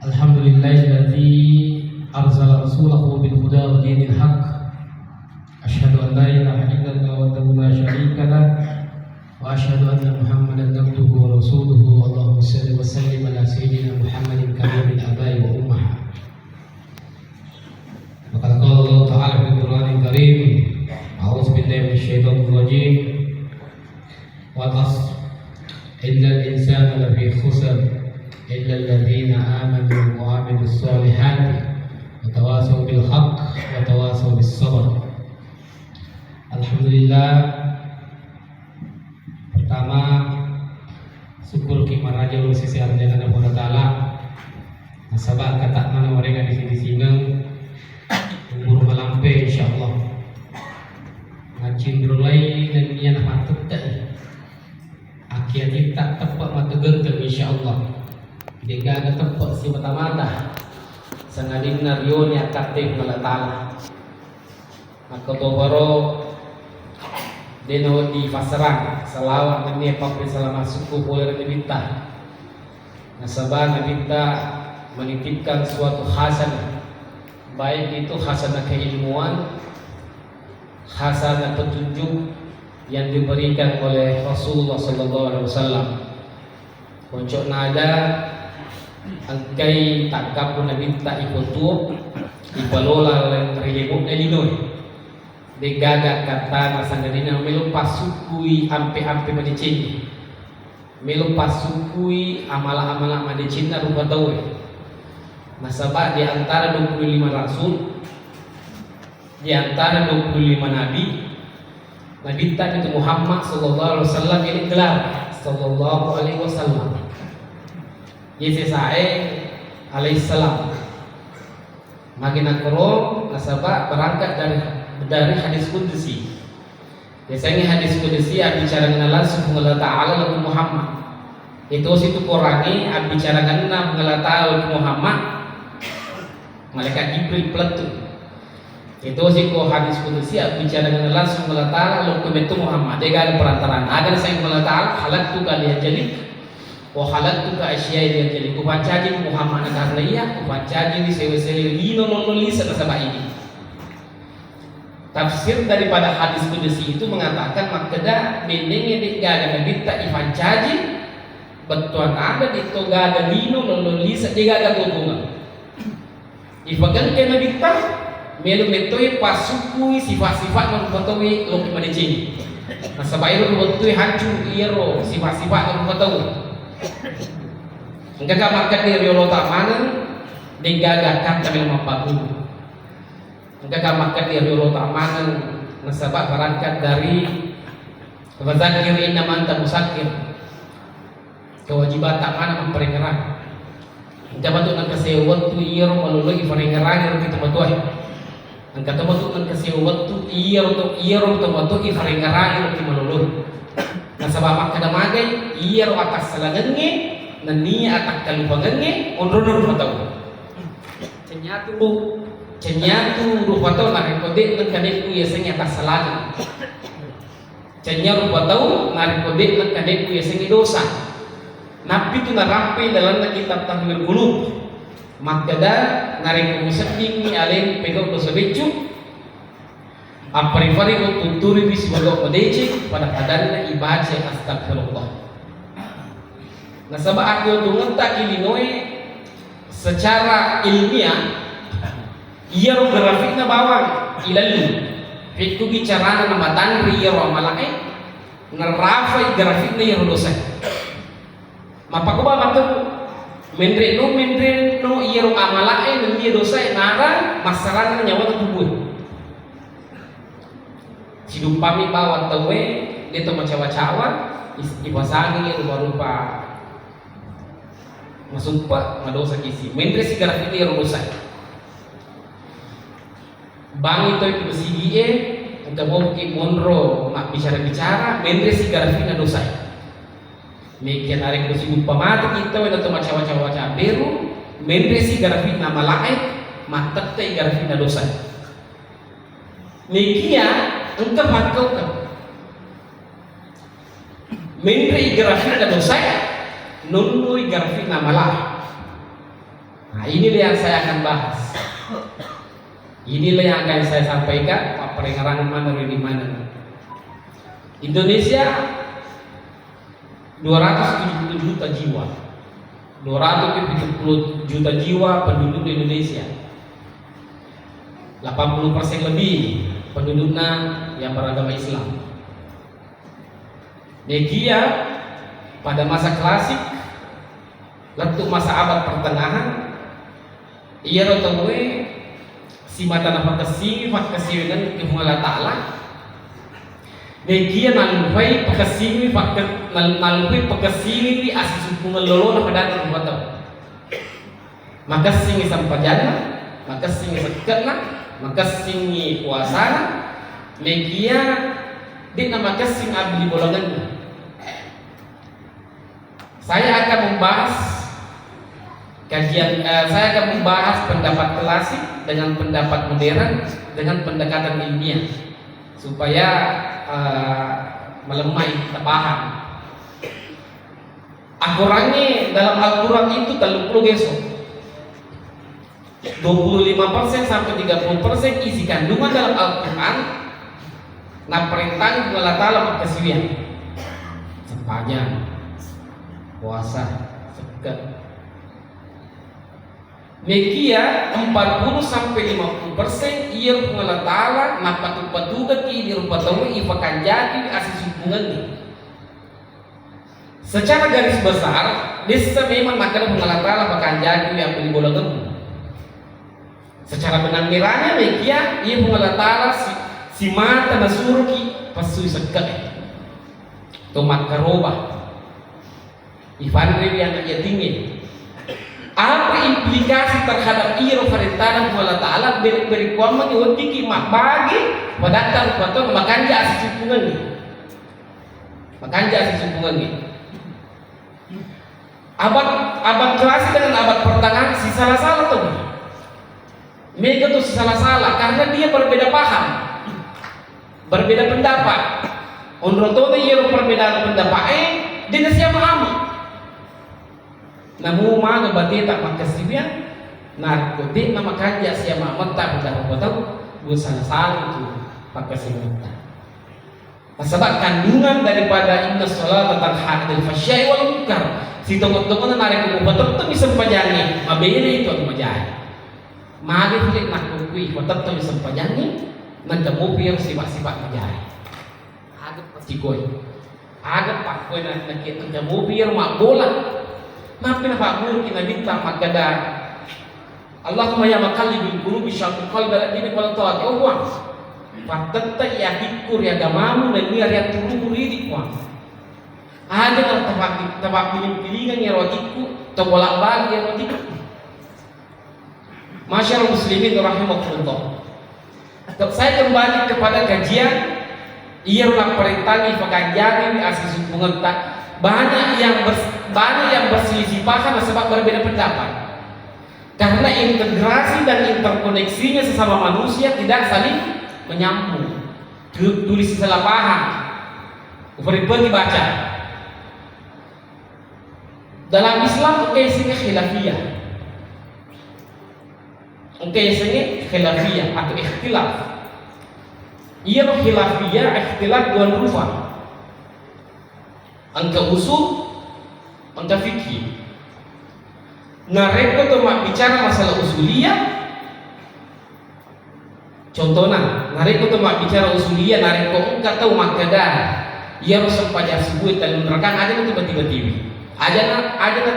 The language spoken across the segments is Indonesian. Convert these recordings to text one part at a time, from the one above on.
Alhamdulillahilladzi arsala rasulahu bil huda wa dinil haqq. Asyhadu an la ilaha illallah wahdahu la syarika lah wa asyhadu anna Muhammadan abduhu wa rasuluhu. Allahumma shalli wa sallim ala sayyidina Muhammadin karimil abai wa ummah. Maka qala Allah Ta'ala fil Qur'anil Karim, a'udzu billahi minasyaitonir rajim. Wal 'ashr innal insana lafi khusr illa alladziina aamanu wa 'amilus shalihati wa tawassaw bil haqq wa tawassaw bis sabr. Alhamdulillah, pertama syukur ki maraja ulun sisi arjana Allah Ta'ala. Nasabah kata mana mereka di sini umur melampai insyaallah. Ngajin rulai dan niat matut tak. Akhirnya tak tepat mata genteng insyaallah. Jika ada tempat si mata-mata sangadin narioni aktif Allah Ta'ala. Maka bawaro deno di pasaran selawat nani pakai selama suku boleh dibintah. Nasabah nabinta menitipkan suatu hasanah, baik itu hasanah keilmuan, hasanah petunjuk yang diberikan oleh Rasulullah Sallallahu Alaihi Wasallam. Puncak nada angkai takap pun nabinta ikutu ipalola oleh rilibuk nelinoi. Degaga kata nasangadina melupas sukui ampe-ampe madicini, melupas sukui amala-amala madicina rupa tawe. Nasabah di antara 25 rasul, di antara 25 nabi, Nabi itu Muhammad sallallahu alaihi wasallam ini gelar sallallahu alaihi wasallam. Yesus alaihi salam. Makin akro nasabah berangkat dari hadis qudsi. Biasanya hadis qudsi bicara mengenal langsung Allah Ta'ala lalu Muhammad. Itu situ Qurani bicara mengenal Allah Ta'ala lalu Muhammad. Malaikat Jibril peletu. Itu situ hadis qudsi bicara mengenal langsung Allah Ta'ala lalu Muhammad. Dia ada perantaraan. Ada saya Allah Ta'ala halaktu kalian jadi. Wa halaktu ka asya'i jadi. Kupancaji Muhammad karena iya kupancaji di sewe-sewe lino nolisa nasabah ini. Tafsir daripada hadis qudsi itu mengatakan makada benengnya digaga nabita ifancaji betuan ada di togaga lino lolisa digaga gobungan ifagan ke nabita melu metoi pasukui sifat-sifat non potoi loki madecing nasabairo potoi hancur iro sifat-sifat non potoi enggak makan di riolo tamana digaga kata melu mapaku. Enggak makan di riolo ta'amanan nasabah berangkat dari fadzakir innama anta musakkir. Kewajiban ta'amanan memperingatkan. Enggak betul nak kasih waktu iro malului peringatkan kita betul. Enggak betul nak kasih waktu iro betul peringatkan kita malului. Nasabah makan damagai iro atas selangannya dan niat atas kalupangannya onronor betul. Cenyatu rupatau narikode nengkadek ku yaseng atas salah. Cenya rupatau narikode nengkadek ku yaseng dosa. Nabi itu narampai dalam kitab Tahmir Qulub. Makada narik musadding ni alen pegok dosa becu. Aparivari ko tuturi bis bagok modeci pada kadarna ibadah astagfirullah. Nasabah aku tungan tak ilinoe secara ilmiah. Iya ro grafik na bawang ilalu itu bicara na matan riya ro malaki ngerafai grafik na iya dosa mapakuba matu mendre no iya ro amalaki na iya dosa nara masalah na nyawa tubuh sidumpami bawat tawe dito macawa-cawa ibasangi rupa-rupa masumpa madosa kisi mendre si grafik na iya ro dosa. Bang itu bersigi untuk mau ki monro mak bicara mendre si garfina dosa. Mekian arek dosi upamati kita atau macam-macam beru mendre si garfina malaik mak tete garfina dosa. Mekia engkau pakau kan mendre garfina dosa nunui garfina malah Nah, inilah yang saya akan bahas. Inilah yang akan saya sampaikan. Pak Perengaran mana di mana? Indonesia 270 juta jiwa. 270 juta jiwa penduduk di Indonesia. 80% lebih penduduknya yang beragama Islam. Media pada masa klasik, letuk masa abad pertengahan, ia rotowe si mata nampak kesini, dengan Allah Ta'ala. Media nalupai pekesini, nalupai pekesini asis hubungan lolo na pada buat maka singi sampajana, maka singi seketna, maka singi puasana, media di nama kesing abdi bolongan. Saya akan membahas saya akan membahas pendapat klasik dengan pendapat modern dengan pendekatan ilmiah supaya melemah kita paham. Akurannya dalam Al-Quran itu terlalu gesok 25% sampai 30% isi kandungan dalam Al-Quran nah perintah Allah Ta'ala berkesiwian sepanjang puasa sekat mekia 40 sampai 50% ia Allah Ta'ala nah patu-patuga ki di rupa tahu ifakan jadi asis hubungan ini. Secara garis besar desa memang makanan Allah Ta'ala bahkan jadi yang beli bola gemu. Secara benang merahnya mekia ia Allah Ta'ala si mata nasuruh ki pasui sekat tomat karoba Ifanri yang ia tinggi. Apa implikasi terhadap ia perintah Allah Ta'ala beri kuaman iwati ki mak bagi padahal patut makan asis hubungan ni. Makan asis hubungan ni. Abad klasik dengan abad pertengahan si salah-salah tuh. Mereka tuh si salah-salah karena dia berbeda paham, berbeda pendapat. Onrotoda ia perbedaan pendapat dia siapa amu. Namu mana berarti tak makasibian narkotik nama kanja siapa amat tak pada tahu gue salah-salah itu pakai simultan. Sebab kandungan daripada inna sholat tentang hadil fasyai wal munkar si tongkol-tongkol narik ke betul tu bisa pajani mabene itu aku majani magi filik nak kui betul tu bisa pajani nanti mobil sifat-sifat majani agak pasti koi agak pak koi nanti mobil mak bola maafin pak guru kita minta magada Allahumma ya makalli bil qulubi syaqqa qalbi ini kalau tahu oh wah patenta ya hikur ya gamamu dan biar ya turu di kuang ada kalau tempat pilih-pilihan ya rotiku atau bolak-balik ya rotiku. Masyaallah muslimin rahimakumullah. Saya kembali kepada kajian ia ulang perintah pekerjaan asis hubungan tak banyak yang berselisih paham sebab berbeda pendapat. Karena integrasi dan interkoneksinya sesama manusia tidak saling menyambung. Tulis salah paham. Pergi baca. Dalam Islam isinya khilafiyah. Isinya khilafiyah atau ikhtilaf. Ia khilafiyah ikhtilaf dua rupa. Angka usul, angka fikih. Nareko tu mak bicara masalah usuliyah. Contohnya, nareko tu mak bicara usuliyah, nareko engkau tahu makada. Ia harus sempajar sebuah talun rekan ada nanti tiba-tiba. Ada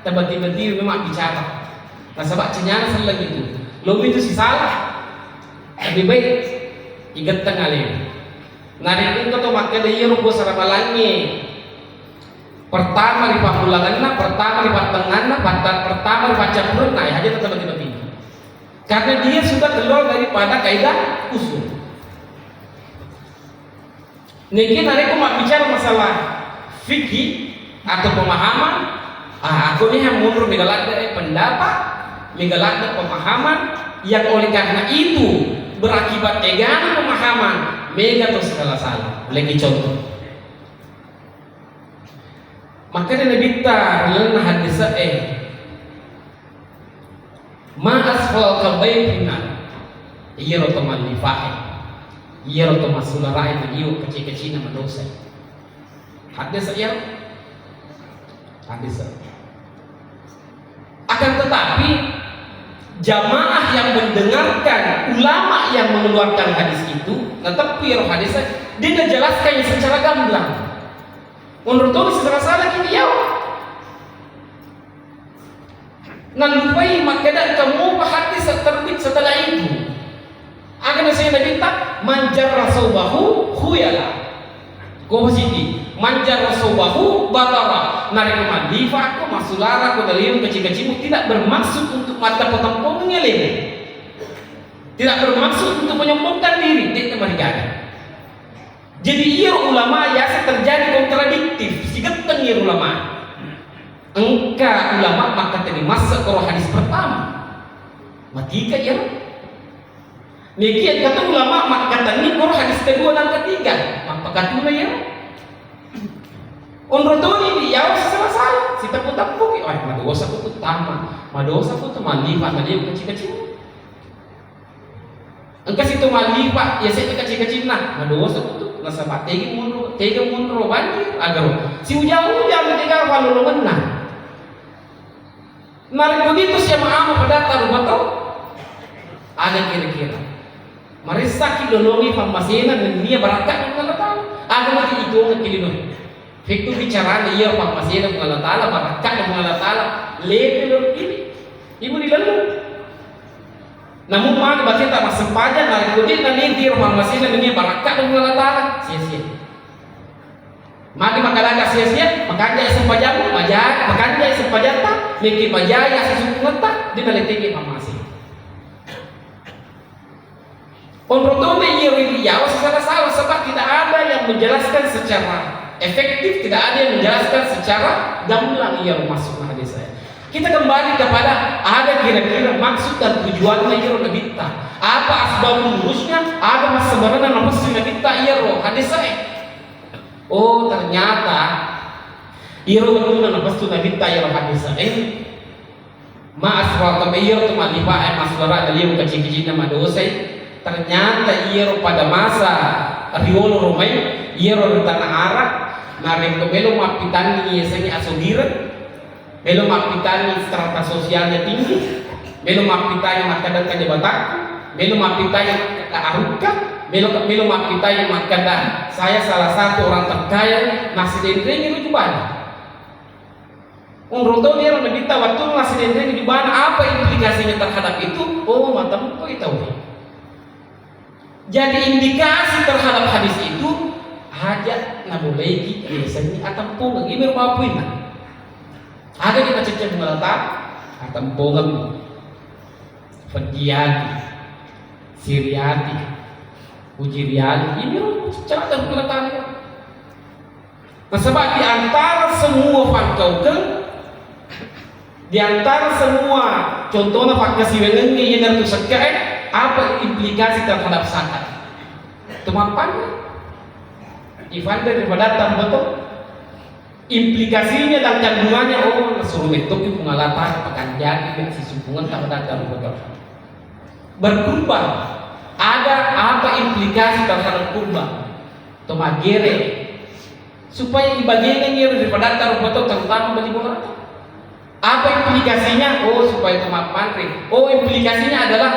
tiba-tiba memang bicara. Nah sebab cenyana salah gitu. Lo itu sih salah. Lebih baik ikat tengah leh. Nareko tu makada ia rupo sarabalangi. Pertama di pamulangan, pertama di patengan, pertama di pacapurun, nah aja tetap tiba-tiba. Karena dia sudah keluar daripada kaidah usul. Niki nariku mak bicara masalah fikih atau pemahaman. Aku ni yang mundur megalak pendapat, megalak pemahaman yang oleh karena itu berakibat egan pemahaman, mega terus salah-salah. Lagi contoh. Maka dia lebih tar lena hadis ma asfal kabai final iya roto malifae iya roto masularai na iyo kecil-kecil na madosa hadis iya hadis akan tetapi jamaah yang mendengarkan ulama yang mengeluarkan hadis itu tetapi hadisnya dia jelaskan secara gamblang menurut itu secara salah kini ya nalupai makanya kamu hadis terbit setelah itu akan saya Nabi tak manjar rasaubahu khuyala kau sini manjar rasaubahu batara narik mandi aku masulara aku dari kecil-kecil tidak bermaksud untuk mata potampung ngeleng tidak bermaksud untuk menyombongkan diri dia mereka jadi iya ulama ya terjadi kontradiktif sigetan iya ulama engkau ulama maka tadi masuk ke hadis pertama matika ya Nikian kata ulama maka kata ini hadis kedua dan ketiga maka katuna ya unrotoni di yaw salah si tapu-tapu ay madosa ko to tama madosa ko to malipa mali kecil-kecil engkau situ malipa ya saya kecil-kecil nah madosa ko to nasa bategi munro banjir agar si ujang-ujang ketika kalau menang narik begitu siya maamo pada taruh betul ada kira-kira marisaki dolongi pamasinan dan dia barakat dengan Allah ada lagi itu yang kilino fiktu bicara dia pamasinan dengan Allah barakat dengan Allah lebih ini ibu di lalu namun mana baca tak masuk pajak narik begitu nanti dia pamasinan dan dia barakat dengan Allah sia-sia maka makalaga sia-sia makanya isang pajak makanya isang pajak tak Niki majaya sesungguhnya tak dinalitiki pamasi. Onrotome yiriyaw secara salah sebab tidak ada yang menjelaskan secara efektif, tidak ada yang menjelaskan secara gamblang ia masuk hadis saya. Kita kembali kepada ada kira-kira maksud dan tujuannya ia nabita. Apa asbab lurusnya? Ada mas sebenarnya maksud nabita ia hadis saya. Oh ternyata Iro betul lepas tu Nabi tayar hadis maaf waktu Iro tu malifa maslara dari yang kecil-kecil nama dosa ternyata Iro pada masa riolo Romai Iro di tanah Arab narik ke belum mapitani yesanya asodira belum mapitani strata sosialnya tinggi belum mapitani makanan ke Batak belum mapitani ke Aruka belum mapitani makanan saya salah satu orang terkaya nasi dendeng itu banyak. Unroto dia orang minta waktu ngasih dendeng di mana apa implikasinya terhadap itu? Oh matamu kok tahu. Jadi indikasi terhadap hadis itu hajat nabuleki biasanya atau pun lagi berpapuin. Ada kita cecek meletak atau pun Fadiyati, Siriati, Ujiriati ini cara dan meletaknya. Nah sebab di antara semua faktor di antara semua contohnya fakta siwengen yang dari sekai apa implikasi terhadap zakat tumapan Ivan daripada datang betul implikasinya dan kandungannya oh suruh itu pengalatan akan jadi si sumpungan tak datang betul berkurban ada apa implikasi terhadap kurban tomagere supaya dibagikan daripada datang betul tentang beli bola apa implikasinya? Oh supaya tomat pantri. Oh implikasinya adalah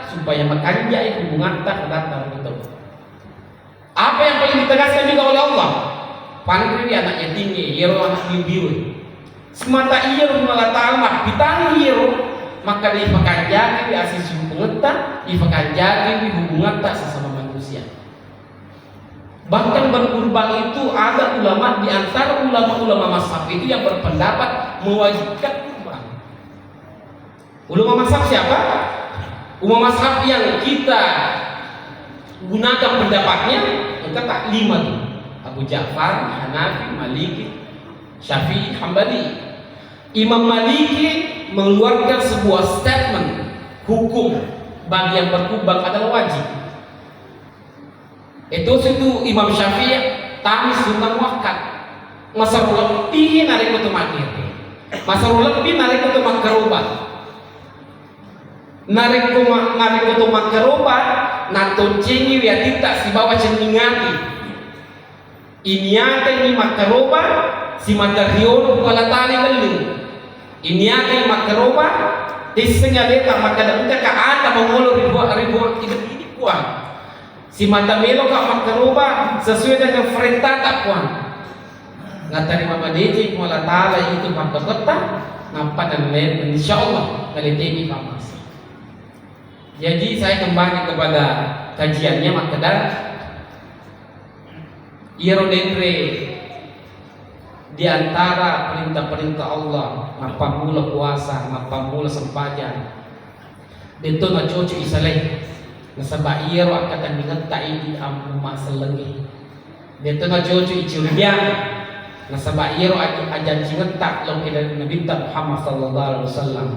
supaya makannya hubungan terhadap betul. Apa yang paling ditegaskan juga oleh Allah? Pantri dia anaknya tinggi, Yero anak biru. Semata Yero mengalah pitang Yero maka dia pakai jadi di asis hubungan tak, dia pakai jadi di hubungan tak sesama manusia. Bahkan berkurban itu ada ulama di antara ulama-ulama mazhab itu yang berpendapat mewajibkan kurban. Ulama mazhab siapa? Ulama mazhab yang kita gunakan pendapatnya kita tak lima tuh. Abu Ja'far, Hanafi, Maliki, Syafi'i, Hambali. Imam Maliki mengeluarkan sebuah statement hukum bagi yang berkurban adalah wajib. Itu Imam Syafi'i tamis sunnah muakkad masa lebih narik itu makir masa lebih narik itu makarubat narik ko to makaroba na toncengi ya tita si bawa ceningati iniata ni makaroba si matariono wala tali galu iniata ni makaroba tisnya leta makadamuta ka ata mangolo ribu ini kuan si matamelo ka makaroba sesuai dengan frentata kuan ngatari mama deji wala tala itu makabata nampanan men insyaallah kali ini pamas. Jadi saya kembali kepada kajiannya makadar irodendre di antara perintah-perintah Allah mapamula puasa, mapamula sempajan dito na chocho isalay na sa bairo akan minagtai di ang masalangi dito na chocho ichurbiyan na sa bairo ajan sinagta lang ila nabinta Muhammad sallallahu alaihi wasallam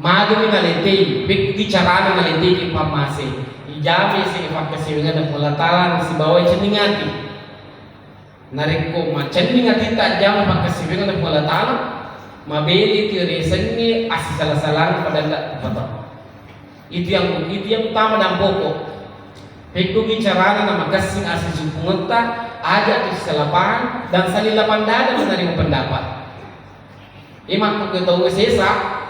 madumi na lete bicara na lete ipamase ijami sa ipagkasiwingan ng mulatala si baway ceningati nariko maceningati ta jam pagkasiwingan ng mulatala mabeli ti resengi asisala-salang pada foto itu yang utama dan pokok peko bicara na magasing asisupungunta aja ti salapan dan salilapan dada menerima pendapat imak ko kitaw sesa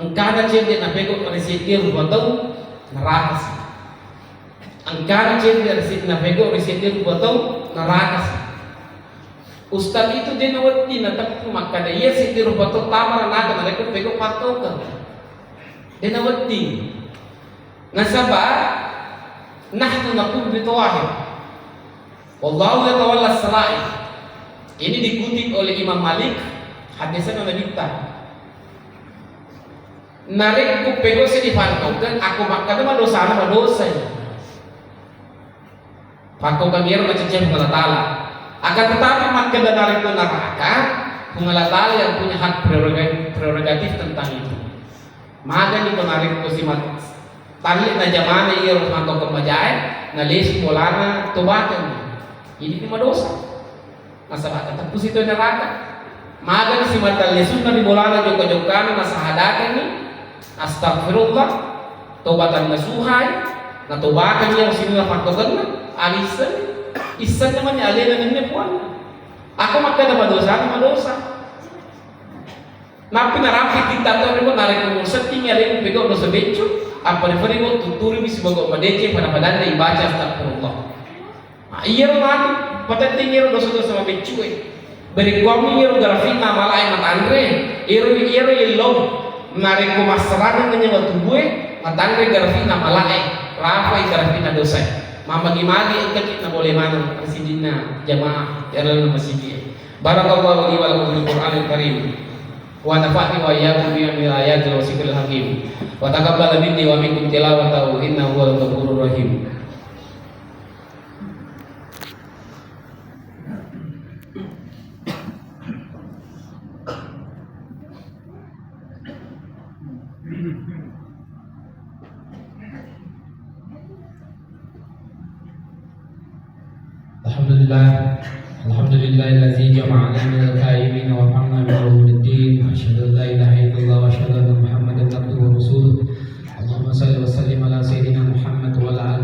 ang kada cende na pego resitir botong narakas ang kada cende resit na pego resitir botong narakas ustad itu din nawati na tapos makada iya sitir botong tama na naga na reko pego patokan din nawati nasaba nahnu naqul bi tawahid wallahu yatawalla as-sarair ini dikutip oleh Imam Malik hadisnya Nabi narik ko pego si dipantokan aku makada madosa na madosa pako kamiro na ceceh mengalatala akan tetapi makada narik ko neraka mengalatala yang punya hak prerogatif tentang itu maka ni ko narik ko si tali na jamana iyo manto ko majay na lesi polana tubatan ini di madosa nasabata tapos ito neraka maka ni si matalesun na di bolana joko-jokana na sahadakan ni astagfirullah tobatan nasuhay na tobatan niya sino na pagtogan na alisan isan naman niya alina ninyo po ako magkada madosa na pinarapit kita to rin mo narin kung sa tingin alin bigaw no sa becho ang panipari mo tuturi mo si bago madeche panapadan na ibaca astagfirullah iya natin patatingin ro dosa sa becho berikwami iro grafik na malay matandre iro ilong narik ko masarado kanya matubue matangre garfi na malae rafay garfi na dosa mamagi-magi ang kakit na boleh manang presidin na jamaah yaral na masjid barakallahu li wa lakum bil Qur'anil Karim wa nafa'ni wa iyyakum bi ayatil wa zikril hakim wa taqabbal minni wa minkum tilawatahu innahu huwal ghafurur rahim. Alhamdulillahilladzi jama'ana minal qaimin wa hamna min yaumiddin asyhadu an la ilaha illallah wa asyhadu anna Muhammadan abduhu wa rasuluh